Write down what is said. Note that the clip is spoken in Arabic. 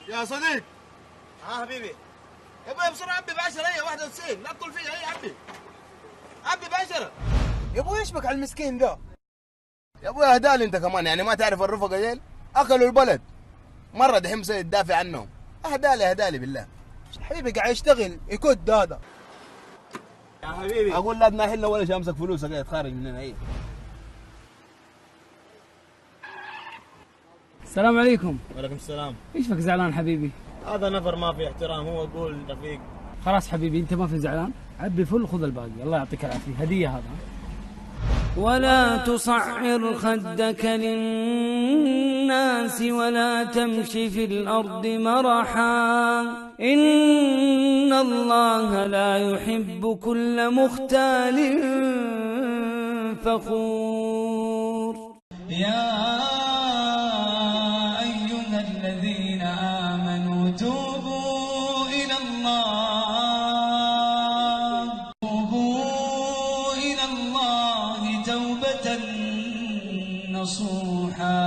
يا صديق. حبيبي. يا ابوي بسرعه عبي ب 10 هي 91 لا تطول فيها هي عبي. عبي ب 10. يا ابوي ايش بك على المسكين ذا؟ يا ابوي اهدالي انت كمان يعني ما تعرف الرفقه ديل؟ اكلوا البلد. مره دحين مسوي تدافع عنهم. اهدالي بالله. حبيبي قاعد يشتغل يكد هذا. يا حبيبي اقول لا تناهلنا ولا شيء امسك فلوسك كده تخارج مننا ايه. السلام عليكم. وعليكم السلام. ايش فيك زعلان حبيبي؟ هذا نفر ما في احترام، هو يقول رفيق. خلاص حبيبي انت ما في زعلان، عبي فل خذ الباقي، الله يعطيك العافيه، هديه هذا. ولا تصعر خدك للناس ولا تمشي في الأرض مرحا إن الله لا يحب كل مختال فخور. يا أيها الذين آمنوا توبوا إلى الله توبة نصوحا.